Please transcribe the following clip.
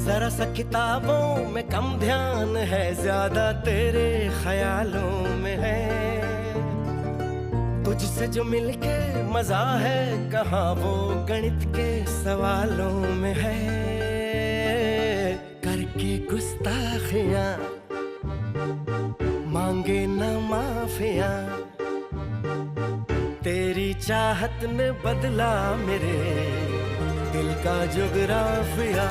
जरा सा किताबों में कम ध्यान है, ज्यादा तेरे ख्यालों में है। तुझसे जो मिलके मजा है, कहाँ वो गणित के सवालों में है। करके गुस्ताखियां मांगे न माफिया, तेरी चाहत ने बदला मेरे दिल का जुगराफिया।